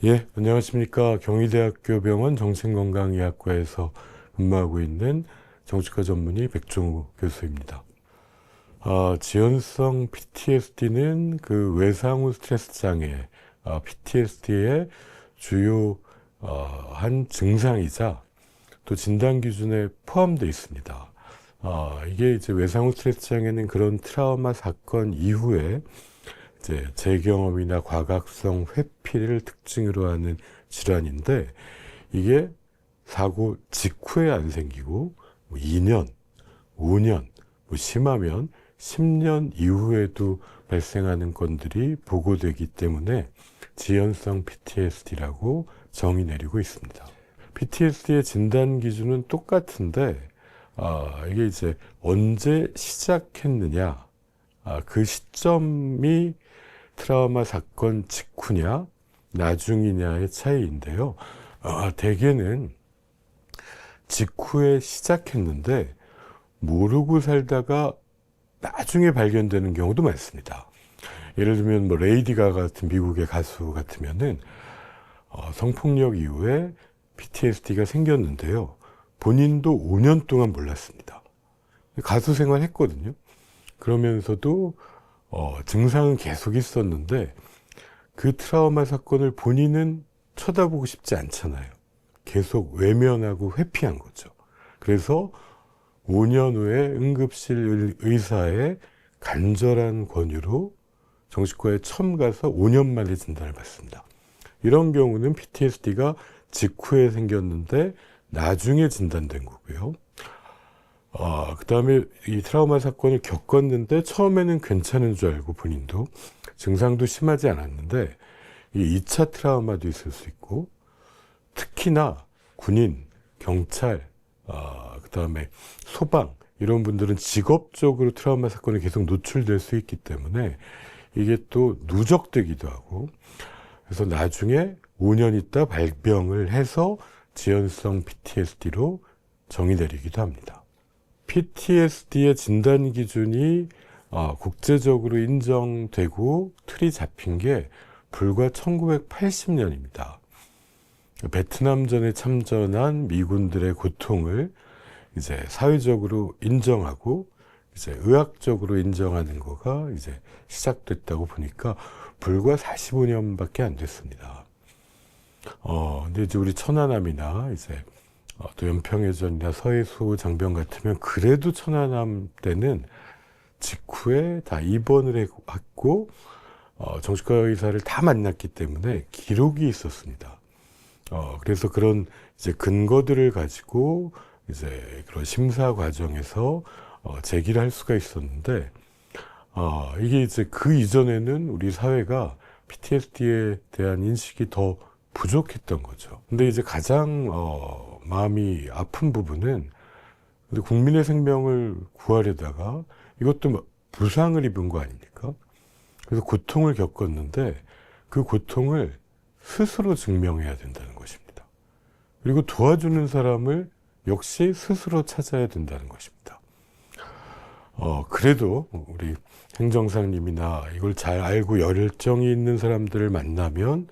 예, 안녕하십니까. 경희대학교 병원 정신건강의학과에서 근무하고 있는 정신과 전문의 백종우 교수입니다. 지연성 PTSD는 그 외상 후 스트레스 장애, PTSD의 주요 한 증상이자 또 진단 기준에 포함되어 있습니다. 이게 이제 외상 후 스트레스 장애는 그런 트라우마 사건 이후에 이제 재경험이나 과각성 회피를 특징으로 하는 질환인데, 이게 사고 직후에 안 생기고 2년, 5년, 심하면 10년 이후에도 발생하는 건들이 보고되기 때문에 지연성 PTSD라고 정의 내리고 있습니다. PTSD의 진단 기준은 똑같은데, 이게 이제 언제 시작했느냐, 그 시점이 트라우마 사건 직후냐 나중이냐의 차이인데요. 대개는 직후에 시작했는데 모르고 살다가 나중에 발견되는 경우도 많습니다. 예를 들면 레이디 가가 같은 미국의 가수 같으면은 성폭력 이후에 PTSD가 생겼는데요. 본인도 5년 동안 몰랐습니다. 가수 생활 했거든요. 그러면서도 증상은 계속 있었는데 그 트라우마 사건을 본인은 쳐다보고 싶지 않잖아요. 계속 외면하고 회피한 거죠. 그래서 5년 후에 응급실 의사의 간절한 권유로 정신과에 처음 가서 5년 만에 진단을 받습니다. 이런 경우는 PTSD가 직후에 생겼는데 나중에 진단된 거고요. 그 다음에 이 트라우마 사건을 겪었는데 처음에는 괜찮은 줄 알고 본인도 증상도 심하지 않았는데 이 2차 트라우마도 있을 수 있고, 특히나 군인, 경찰, 그 다음에 소방 이런 분들은 직업적으로 트라우마 사건에 계속 노출될 수 있기 때문에 이게 또 누적되기도 하고, 그래서 나중에 5년 있다 발병을 해서 지연성 PTSD로 정의 내리기도 합니다. PTSD의 진단 기준이 국제적으로 인정되고 틀이 잡힌 게 불과 1980년입니다. 베트남전에 참전한 미군들의 고통을 이제 사회적으로 인정하고 이제 의학적으로 인정하는 거가 이제 시작됐다고 보니까 불과 45년밖에 안 됐습니다. 근데 이제 우리 천안함이나 이제 또 연평해전이나 서해수 장병 같으면 그래도 천안함 때는 직후에 다 입원을 했고 정신과 의사를 다 만났기 때문에 기록이 있었습니다. 그래서 그런 이제 근거들을 가지고 이제 그런 심사 과정에서 제기를 할 수가 있었는데, 이게 이제 그 이전에는 우리 사회가 PTSD에 대한 인식이 더 부족했던 거죠. 근데 이제 가장 마음이 아픈 부분은 국민의 생명을 구하려다가 이것도 부상을 입은 거 아닙니까? 그래서 고통을 겪었는데 그 고통을 스스로 증명해야 된다는 것입니다. 그리고 도와주는 사람을 역시 스스로 찾아야 된다는 것입니다. 그래도 우리 행정사님이나 이걸 잘 알고 열정이 있는 사람들을 만나면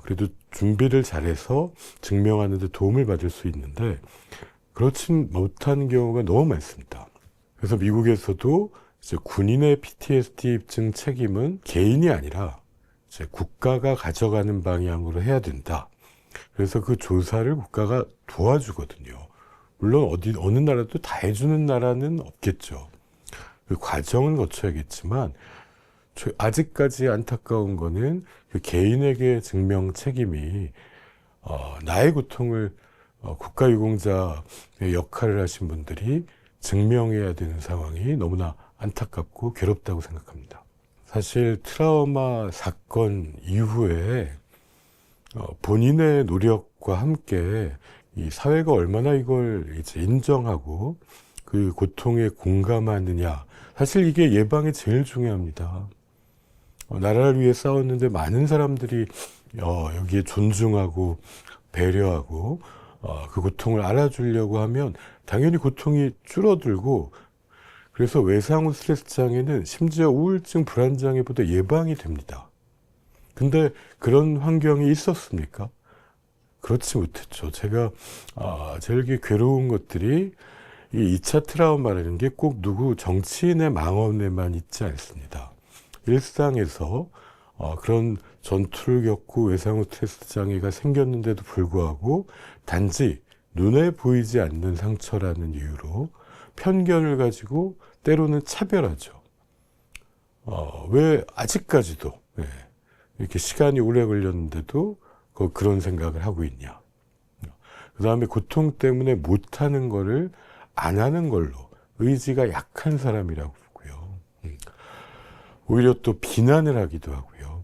그래도 준비를 잘해서 증명하는 데 도움을 받을 수 있는데 그렇진 못한 경우가 너무 많습니다. 그래서 미국에서도 이제 군인의 PTSD 입증 책임은 개인이 아니라 이제 국가가 가져가는 방향으로 해야 된다. 그래서 그 조사를 국가가 도와주거든요. 물론 어느 나라도 다 해주는 나라는 없겠죠. 그 과정은 거쳐야겠지만 아직까지 안타까운 거는 그 개인에게 증명 책임이 나의 고통을 국가유공자의 역할을 하신 분들이 증명해야 되는 상황이 너무나 안타깝고 괴롭다고 생각합니다. 사실 트라우마 사건 이후에 본인의 노력과 함께 이 사회가 얼마나 이걸 이제 인정하고 그 고통에 공감하느냐, 사실 이게 예방에 제일 중요합니다. 나라를 위해 싸웠는데 많은 사람들이 여기에 존중하고 배려하고 그 고통을 알아주려고 하면 당연히 고통이 줄어들고, 그래서 외상 후 스트레스 장애는 심지어 우울증, 불안장애보다 예방이 됩니다. 근데 그런 환경이 있었습니까? 그렇지 못했죠. 제가 제일 괴로운 것들이 이 2차 트라우마라는 게 꼭 누구 정치인의 망언에만 있지 않습니다. 일상에서 그런 전투를 겪고 외상후 스트레스 장애가 생겼는데도 불구하고 단지 눈에 보이지 않는 상처라는 이유로 편견을 가지고 때로는 차별하죠. 왜 아직까지도 이렇게 시간이 오래 걸렸는데도 그런 생각을 하고 있냐. 그 다음에 고통 때문에 못하는 거를 안 하는 걸로 의지가 약한 사람이라고 보고요. 오히려 또 비난을 하기도 하고요.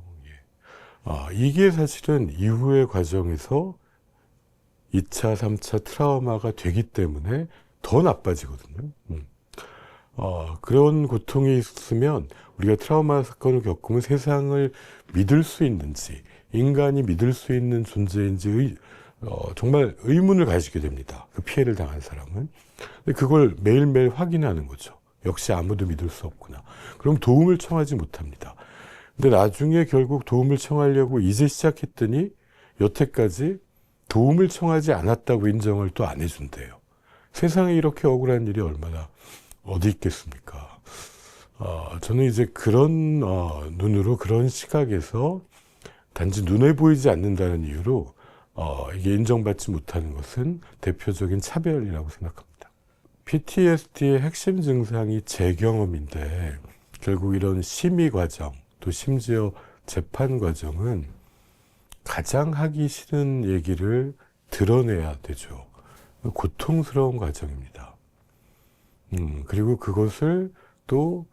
이게 사실은 이후의 과정에서 2차, 3차 트라우마가 되기 때문에 더 나빠지거든요. 그런 고통이 있으면 우리가 트라우마 사건을 겪으면 세상을 믿을 수 있는지, 인간이 믿을 수 있는 존재인지 정말 의문을 가지게 됩니다. 그 피해를 당한 사람은. 근데 그걸 매일매일 확인하는 거죠. 역시 아무도 믿을 수 없구나. 그럼 도움을 청하지 못합니다. 근데 나중에 결국 도움을 청하려고 이제 시작했더니 여태까지 도움을 청하지 않았다고 인정을 또 안 해준대요. 세상에 이렇게 억울한 일이 얼마나 어디 있겠습니까? 저는 이제 그런 눈으로, 그런 시각에서 단지 눈에 보이지 않는다는 이유로 이게 인정받지 못하는 것은 대표적인 차별이라고 생각합니다. PTSD의 핵심 증상이 재경험인데 결국 이런 심의 과정, 또 심지어 재판 과정은 가장 하기 싫은 얘기를 드러내야 되죠. 고통스러운 과정입니다. 그리고 그것을 또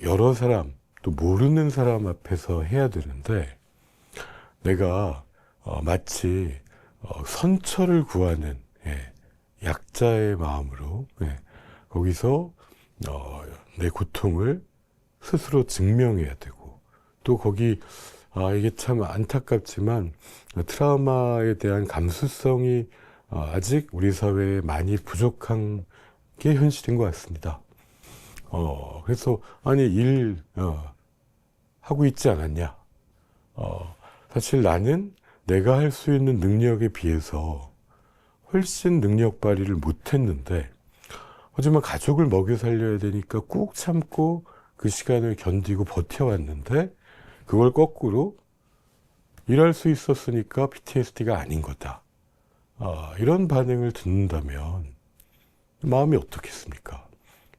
여러 사람, 또 모르는 사람 앞에서 해야 되는데 내가 마치 선처를 구하는 약자의 마음으로 거기서 내 고통을 스스로 증명해야 되고, 또 거기 이게 참 안타깝지만 트라우마에 대한 감수성이 아직 우리 사회에 많이 부족한 게 현실인 것 같습니다. 그래서 아니 하고 있지 않았냐. 사실 나는 내가 할 수 있는 능력에 비해서 훨씬 능력 발휘를 못했는데, 하지만 가족을 먹여 살려야 되니까 꾹 참고 그 시간을 견디고 버텨왔는데, 그걸 거꾸로 일할 수 있었으니까 PTSD가 아닌 거다. 이런 반응을 듣는다면 마음이 어떻겠습니까?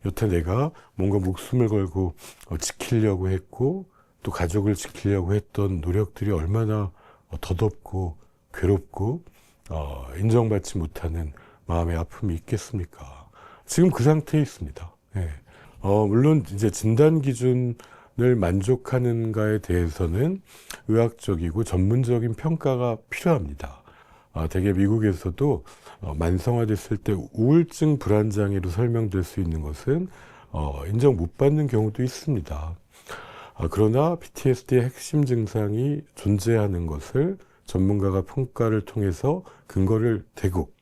여태 내가 뭔가 목숨을 걸고 지키려고 했고, 또 가족을 지키려고 했던 노력들이 얼마나 더덥고 괴롭고 인정받지 못하는 마음의 아픔이 있겠습니까? 지금 그 상태에 있습니다. 물론 이제 진단 기준을 만족하는가에 대해서는 의학적이고 전문적인 평가가 필요합니다. 되게 미국에서도 만성화됐을 때 우울증 불안장애로 설명될 수 있는 것은 인정 못 받는 경우도 있습니다. 그러나 PTSD의 핵심 증상이 존재하는 것을 전문가가 평가를 통해서 근거를 대고,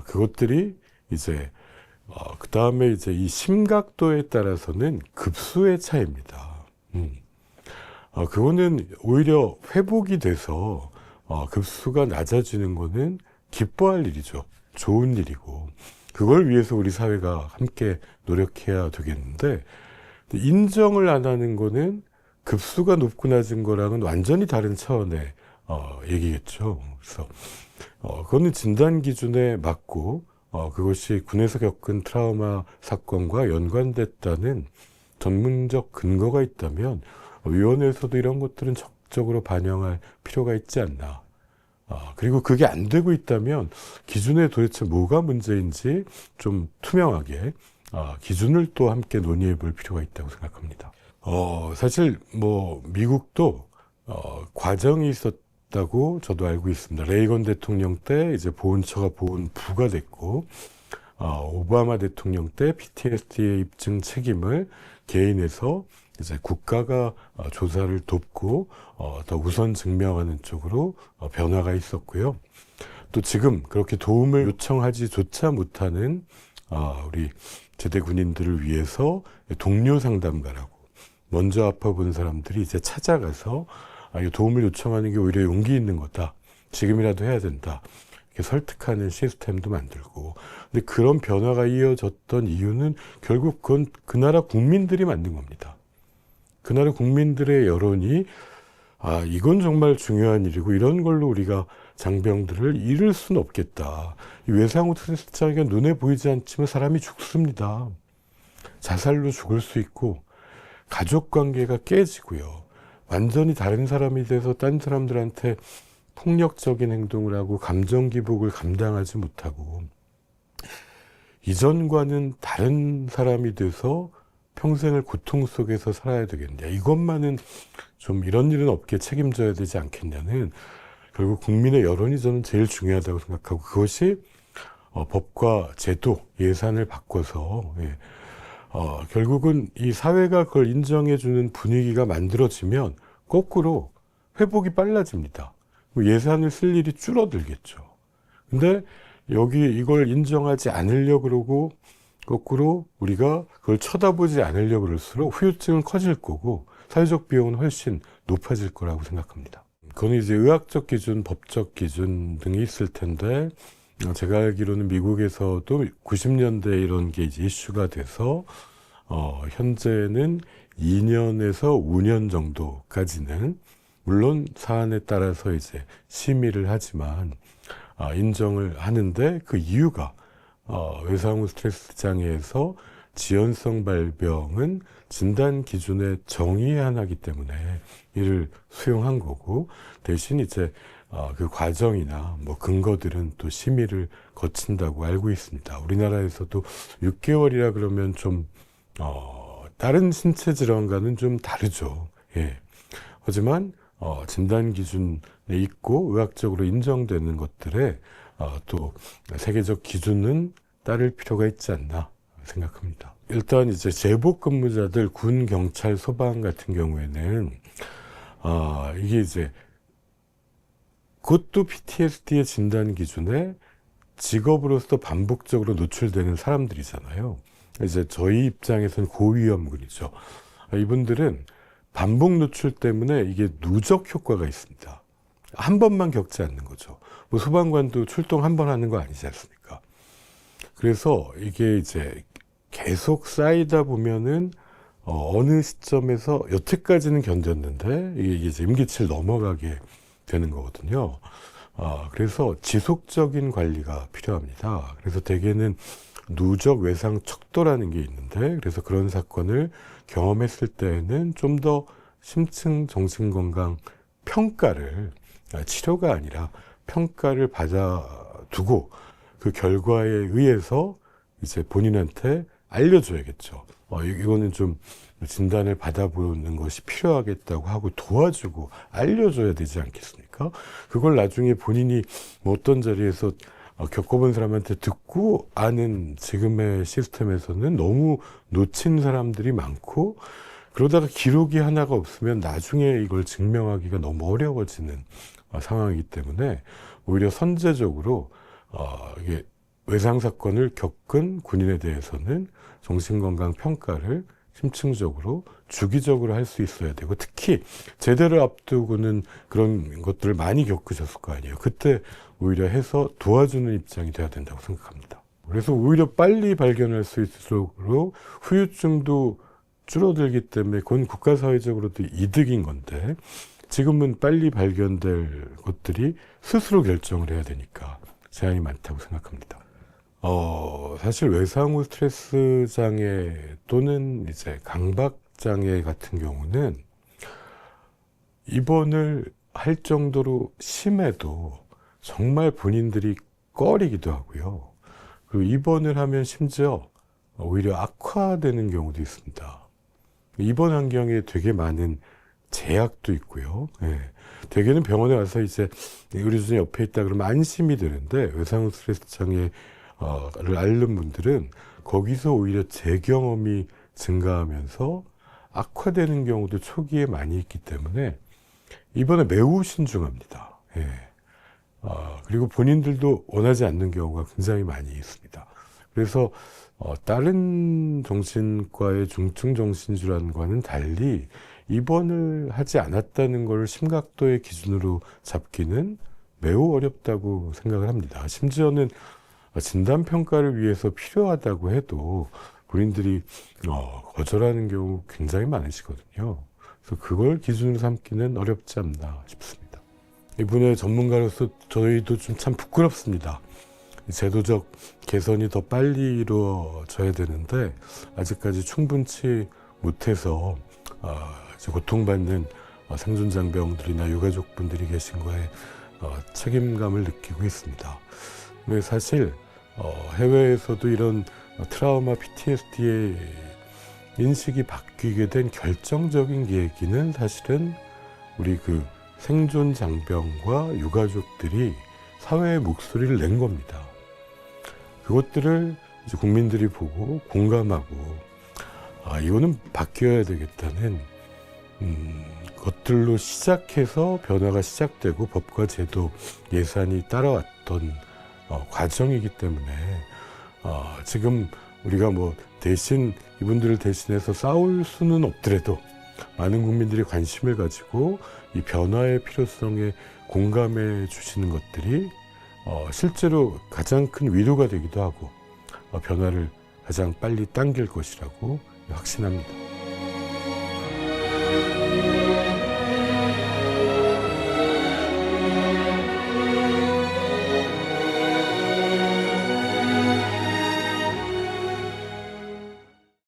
그것들이 이제 그 다음에 이제 이 심각도에 따라서는 급수의 차이입니다. 그거는 오히려 회복이 돼서 급수가 낮아지는 거는 기뻐할 일이죠. 좋은 일이고, 그걸 위해서 우리 사회가 함께 노력해야 되겠는데, 인정을 안 하는 거는 급수가 높고 낮은 거랑은 완전히 다른 차원의 얘기겠죠. 그래서 그거는 진단 기준에 맞고 그것이 군에서 겪은 트라우마 사건과 연관됐다는 전문적 근거가 있다면 위원회에서도 이런 것들은 적극적으로 반영할 필요가 있지 않나. 그리고 그게 안 되고 있다면 기준에 도대체 뭐가 문제인지 좀 투명하게 기준을 또 함께 논의해 볼 필요가 있다고 생각합니다. 사실 미국도 과정이 있었다고 저도 알고 있습니다. 레이건 대통령 때 이제 보훈처가 보훈부가 됐고, 오바마 대통령 때 PTSD의 입증 책임을 개인에서 이제 국가가 조사를 돕고 더 우선 증명하는 쪽으로 변화가 있었고요. 또 지금 그렇게 도움을 요청하지조차 못하는 우리 제대 군인들을 위해서 동료 상담가라고, 먼저 아파본 사람들이 이제 찾아가서 이 도움을 요청하는 게 오히려 용기 있는 거다. 지금이라도 해야 된다. 이렇게 설득하는 시스템도 만들고. 근데 그런 변화가 이어졌던 이유는 결국 그건 그 나라 국민들이 만든 겁니다. 그 나라 국민들의 여론이 이건 정말 중요한 일이고 이런 걸로 우리가 장병들을 잃을 수는 없겠다. 이 외상후 스트레스 장애가 눈에 보이지 않지만 사람이 죽습니다. 자살로 죽을 수 있고 가족관계가 깨지고요. 완전히 다른 사람이 돼서 딴 사람들한테 폭력적인 행동을 하고 감정 기복을 감당하지 못하고 이전과는 다른 사람이 돼서 평생을 고통 속에서 살아야 되겠냐. 이것만은 좀 이런 일은 없게 책임져야 되지 않겠냐는 결국 국민의 여론이 저는 제일 중요하다고 생각하고 그것이 법과 제도, 예산을 바꿔서 결국은 이 사회가 그걸 인정해주는 분위기가 만들어지면 거꾸로 회복이 빨라집니다. 예산을 쓸 일이 줄어들겠죠. 근데 여기 이걸 인정하지 않으려고 그러고 거꾸로 우리가 그걸 쳐다보지 않으려고 그럴수록 후유증은 커질 거고 사회적 비용은 훨씬 높아질 거라고 생각합니다. 그건 이제 의학적 기준, 법적 기준 등이 있을 텐데 제가 알기로는 미국에서도 90년대에 이런 게 이제 이슈가 돼서 현재는 2년에서 5년 정도까지는 물론 사안에 따라서 이제 심의를 하지만 인정을 하는데 그 이유가 외상후 스트레스 장애에서 지연성 발병은 진단 기준의 정의 하나이기 때문에 이를 수용한 거고 대신 이제 그 과정이나 뭐 근거들은 또 심의를 거친다고 알고 있습니다. 우리나라에서도 6개월이라 그러면 좀 다른 신체 질환과는 좀 다르죠. 예. 하지만 진단 기준에 있고 의학적으로 인정되는 것들에 또 세계적 기준은 따를 필요가 있지 않나 생각합니다. 일단 이제 제복 근무자들 군, 경찰, 소방 같은 경우에는 이게 이제 그것도 PTSD의 진단 기준에 직업으로서 반복적으로 노출되는 사람들이잖아요. 이제 저희 입장에서는 고위험군이죠. 이분들은 반복 노출 때문에 이게 누적 효과가 있습니다. 한 번만 겪지 않는 거죠. 뭐 소방관도 출동 한 번 하는 거 아니지 않습니까? 그래서 이게 이제 계속 쌓이다 보면은 어느 시점에서 여태까지는 견뎠는데 이게 이제 임기치를 넘어가게 되는 거거든요. 그래서 지속적인 관리가 필요합니다. 그래서 대개는 누적 외상 척도라는 게 있는데 그래서 그런 사건을 경험했을 때에는 좀 더 심층 정신건강 평가를 치료가 아니라 평가를 받아두고 그 결과에 의해서 이제 본인한테 알려줘야겠죠. 이거는 좀 진단을 받아보는 것이 필요하겠다고 하고 도와주고 알려줘야 되지 않겠습니까? 그걸 나중에 본인이 뭐 어떤 자리에서 겪어본 사람한테 듣고 아는 지금의 시스템에서는 너무 놓친 사람들이 많고 그러다가 기록이 하나가 없으면 나중에 이걸 증명하기가 너무 어려워지는 상황이기 때문에 오히려 선제적으로 이게 외상 사건을 겪은 군인에 대해서는 정신건강 평가를 심층적으로 주기적으로 할 수 있어야 되고 특히 제대를 앞두고는 그런 것들을 많이 겪으셨을 거 아니에요. 그때 오히려 해서 도와주는 입장이 돼야 된다고 생각합니다. 그래서 오히려 빨리 발견할 수 있도록 후유증도 줄어들기 때문에 그건 국가사회적으로도 이득인 건데 지금은 빨리 발견될 것들이 스스로 결정을 해야 되니까 제한이 많다고 생각합니다. 사실 외상후 스트레스 장애 또는 이제 강박 장애 같은 경우는 입원을 할 정도로 심해도 정말 본인들이 꺼리기도 하고요. 그리고 입원을 하면 심지어 오히려 악화되는 경우도 있습니다. 입원 환경에 되게 많은 제약도 있고요. 예. 대개는 병원에 와서 이제 의료진이 옆에 있다 그러면 안심이 되는데 외상후 스트레스 장애를 앓는 분들은 거기서 오히려 재경험이 증가하면서 악화되는 경우도 초기에 많이 있기 때문에 입원에 매우 신중합니다. 예. 그리고 본인들도 원하지 않는 경우가 굉장히 많이 있습니다. 그래서 다른 정신과의 중증 정신질환과는 달리 입원을 하지 않았다는 걸 심각도의 기준으로 잡기는 매우 어렵다고 생각을 합니다. 심지어는 진단평가를 위해서 필요하다고 해도 본인들이 거절하는 경우 굉장히 많으시거든요. 그래서 그걸 기준으로 삼기는 어렵지 않나 싶습니다. 이분의 전문가로서 저희도 좀 참 부끄럽습니다. 제도적 개선이 더 빨리 이루어져야 되는데 아직까지 충분치 못해서 고통받는 생존장병들이나 유가족분들이 계신 거에 책임감을 느끼고 있습니다. 근데 사실 해외에서도 이런 트라우마 PTSD의 인식이 바뀌게 된 결정적인 계기는 사실은 우리 그 생존 장병과 유가족들이 사회의 목소리를 낸 겁니다. 그것들을 이제 국민들이 보고 공감하고 이거는 바뀌어야 되겠다는 것들로 시작해서 변화가 시작되고 법과 제도, 예산이 따라왔던 과정이기 때문에 지금 우리가 뭐 대신 이분들을 대신해서 싸울 수는 없더라도 많은 국민들이 관심을 가지고 이 변화의 필요성에 공감해 주시는 것들이 실제로 가장 큰 위로가 되기도 하고 변화를 가장 빨리 당길 것이라고 확신합니다.